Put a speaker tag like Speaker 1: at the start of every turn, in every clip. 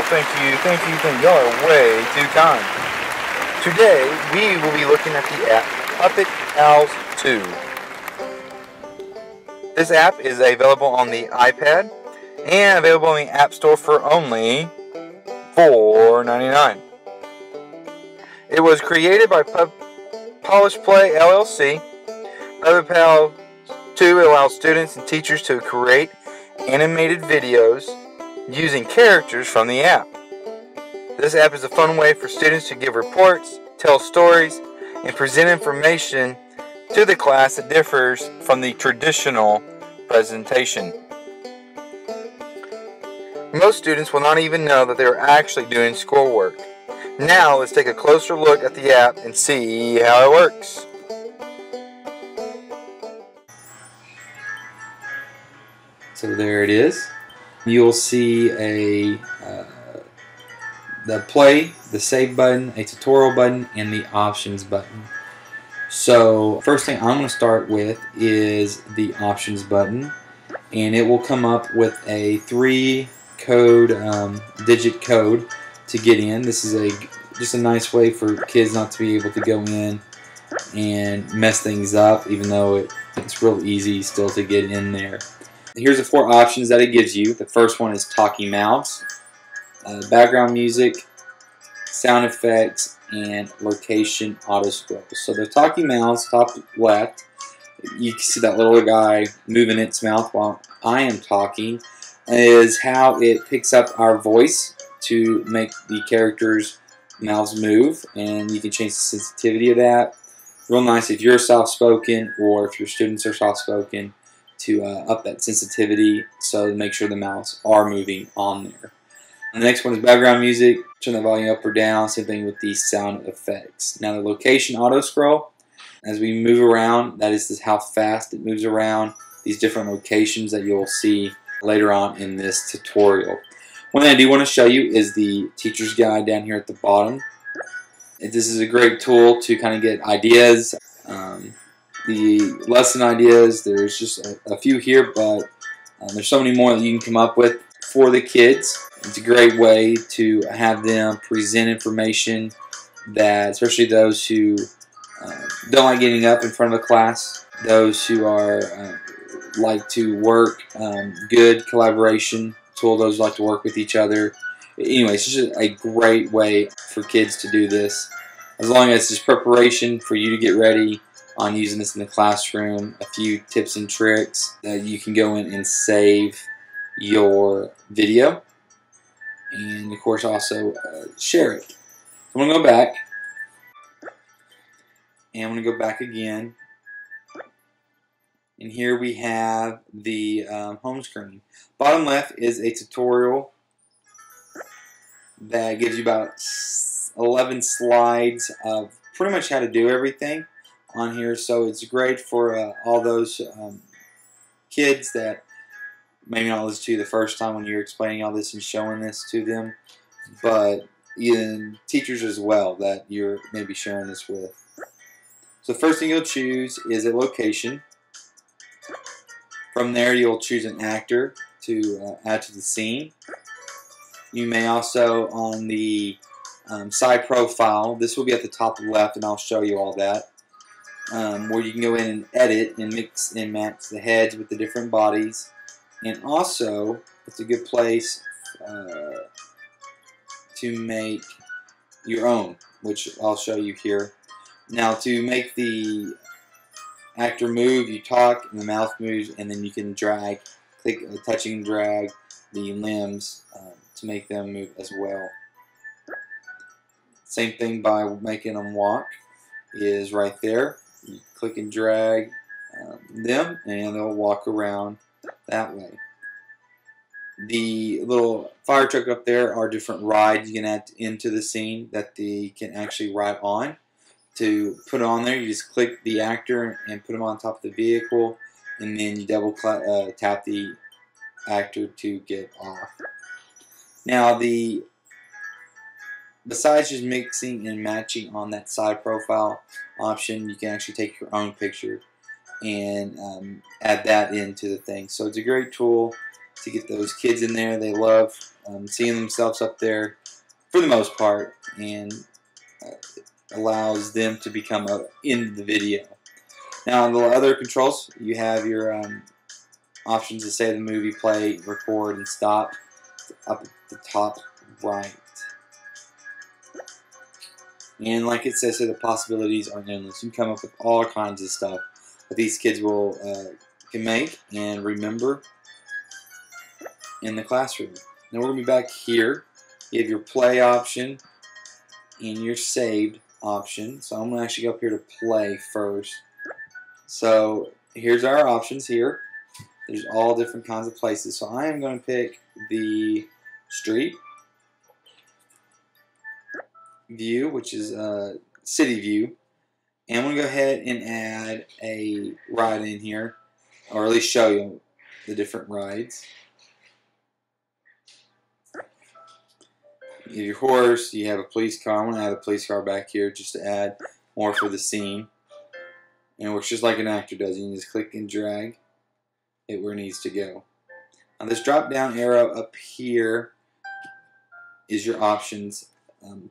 Speaker 1: thank you. Y'all are way too kind. Today, we will be looking at the app PuppetPals 2. This app is available on the iPad and available in the App Store for only $4.99. It was created by Polish Play LLC. PuppetPals 2 allows students and teachers to create animated videos using characters from the app. This app is a fun way for students to give reports, tell stories, and present information to the class that differs from the traditional presentation. Most students will not even know that they are actually doing schoolwork. Now let's take a closer look at the app and see how it works.
Speaker 2: So there it is. You'll see the play, the save button, a tutorial button, and the options button. So first thing I'm going to start with is the options button, and it will come up with a 3-digit code to get in. This is just a nice way for kids not to be able to go in and mess things up, even though it's real easy still to get in there. Here's the 4 options that it gives you. The first one is talking mouths, background music, sound effects, and location auto scroll. So the talking mouths, top left, you can see that little guy moving its mouth while I am talking, is how it picks up our voice to make the characters' mouths move, and you can change the sensitivity of that. Real nice if you're soft-spoken or if your students are soft-spoken, to up that sensitivity so to make sure the mouths are moving on there. And the next one is background music. Turn the volume up or down. Same thing with the sound effects. Now the location auto scroll. As we move around, that is how fast it moves around these different locations that you'll see later on in this tutorial. One thing I do want to show you is the teacher's guide down here at the bottom. This is a great tool to kind of get ideas. The lesson ideas, there's just a few here, but there's so many more that you can come up with for the kids. It's a great way to have them present information that, especially those who don't like getting up in front of a class, those who are like to work, good collaboration tool, those who like to work with each other. Anyway, it's just a great way for kids to do this. As long as it's preparation for you to get ready on using this in the classroom, a few tips and tricks that you can go in and save your video, and of course also share it. So I'm going to go back, and I'm going to go back again, and here we have the home screen. Bottom left is a tutorial that gives you about 11 slides of pretty much how to do everything on here, so it's great for all those kids that maybe not listen to you the first time when you're explaining all this and showing this to them, but even teachers as well that you're maybe sharing this with. So the first thing you'll choose is a location. From there you'll choose an actor to add to the scene. You may also, on the side profile, this will be at the top left, and I'll show you all that, where you can go in and edit and mix and match the heads with the different bodies. And also, it's a good place to make your own, which I'll show you here. Now, to make the actor move, you talk and the mouth moves, and then you can drag, touching and drag the limbs to make them move as well. Same thing by making them walk is right there. You click and drag them, and they'll walk around that way. The little fire truck up there are different rides you can add into the scene that they can actually ride on. To put on there, you just click the actor and put them on top of the vehicle, and then you double tap the actor to get off. Now, besides just mixing and matching on that side profile option, you can actually take your own picture and add that into the thing. So it's a great tool to get those kids in there. They love seeing themselves up there for the most part, and allows them to become in the video. Now, on the other controls, you have your options to say the movie, play, record, and stop up at the top right. And like it says here, the possibilities are endless. You can come up with all kinds of stuff that these kids can make and remember in the classroom. Now we're going to be back here. You have your play option and your saved option. So I'm going to actually go up here to play first. So here's our options here. There's all different kinds of places. So I am going to pick the street view, which is city view. And I'm going to go ahead and add a ride in here, or at least show you the different rides. You have your horse, you have a police car. I'm going to add a police car back here just to add more for the scene. And it works just like an actor does. You can just click and drag it where it needs to go. Now this drop down arrow up here is your options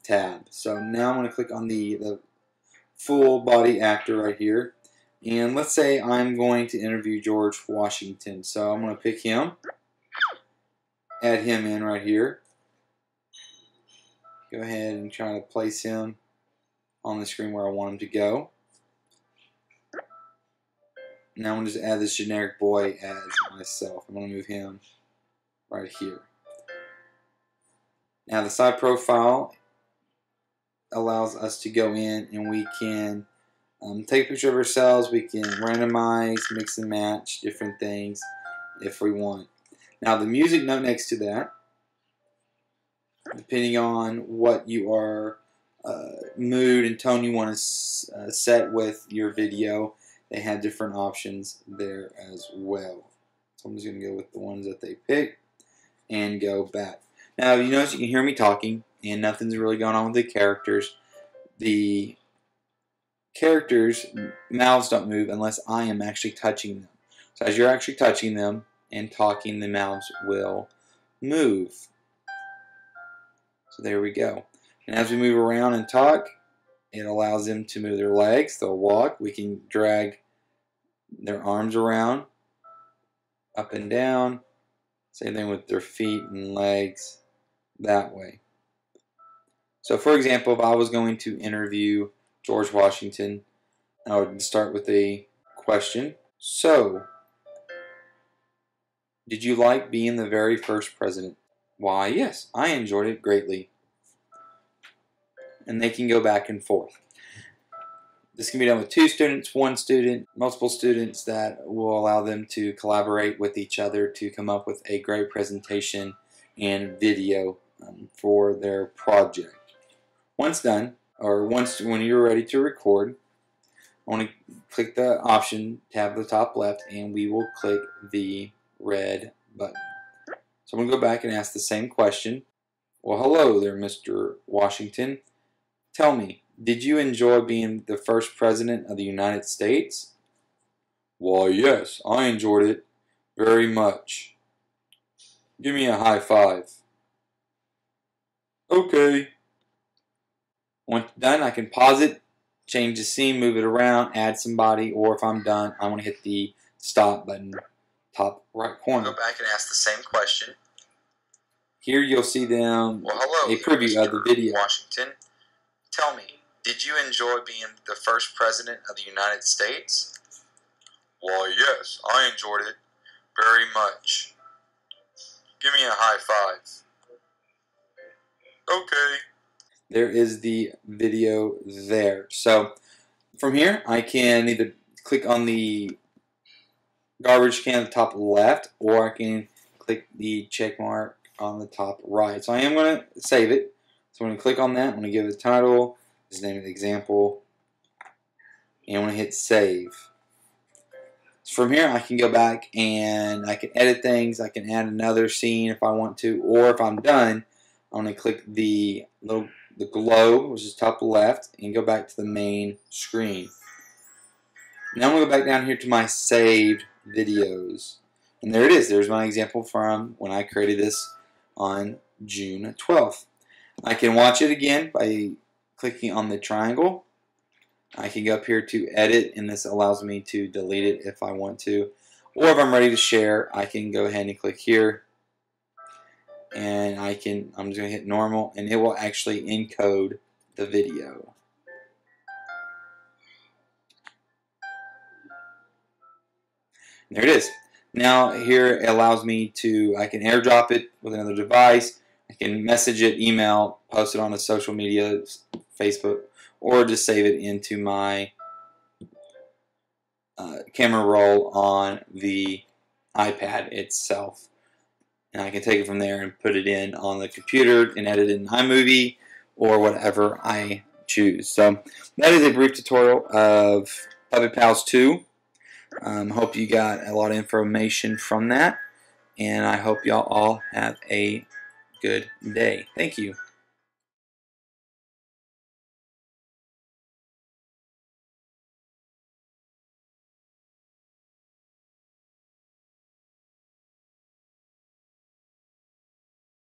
Speaker 2: tab. So now I'm going to click on the full body actor right here. And let's say I'm going to interview George Washington. So I'm going to pick him, add him in right here. Go ahead and try to place him on the screen where I want him to go. Now I'm going to just add this generic boy as myself. I'm going to move him right here. Now the side profile allows us to go in and we can take a picture of ourselves. We can randomize, mix and match different things if we want. Now the music note next to that, depending on what you are mood and tone you want to set with your video, they have different options there as well. So I'm just going to go with the ones that they picked and go back. Now you notice you can hear me talking and nothing's really going on with the characters. The characters' mouths don't move unless I am actually touching them. So as you're actually touching them and talking, the mouths will move. So there we go. And as we move around and talk, it allows them to move their legs. They'll walk. We can drag their arms around, up and down. Same thing with their feet and legs that way. So for example, if I was going to interview George Washington, I would start with a question. So, did you like being the very first president? Why, yes, I enjoyed it greatly. And they can go back and forth. This can be done with 2 students, 1 student, multiple students, that will allow them to collaborate with each other to come up with a great presentation and video for their project. Once done, or when you're ready to record, I want to click the option tab at the top left and we will click the red button. So I'm going to go back and ask the same question. Well, hello there, Mr. Washington. Tell me, did you enjoy being the first president of the United States? Why, yes, I enjoyed it very much. Give me a high five. Okay. Once done, I can pause it, change the scene, move it around, add somebody, or if I'm done, I want to hit the stop button, top right corner.
Speaker 1: Go back and ask the same question.
Speaker 2: Here you'll see them,
Speaker 1: well, hello,
Speaker 2: a preview of the video.
Speaker 1: Washington, tell me, did you enjoy being the first president of the United States? Why, yes, I enjoyed it very much. Give me a high five. Okay.
Speaker 2: There is the video there. So from here, I can either click on the garbage can at the top left, or I can click the check mark on the top right. So I am going to save it. So I'm going to click on that. I'm going to give it a title, just name it example, and I'm going to hit save. So from here, I can go back and I can edit things. I can add another scene if I want to, or if I'm done, I'm going to click the globe, which is top left, and go back to the main screen. Now I'm going to go back down here to my saved videos. And there it is. There's my example from when I created this on June 12th. I can watch it again by clicking on the triangle. I can go up here to edit, and this allows me to delete it if I want to. Or if I'm ready to share, I can go ahead and click here. And I'm just going to hit normal, and it will actually encode the video. There it is. Now here it allows me to, I can airdrop it with another device, I can message it, email, post it on a social media, Facebook, or just save it into my camera roll on the iPad itself. And I can take it from there and put it in on the computer and edit it in iMovie or whatever I choose. So that is a brief tutorial of PuppetPals 2. Hope you got a lot of information from that, and I hope y'all all have a good day. Thank you.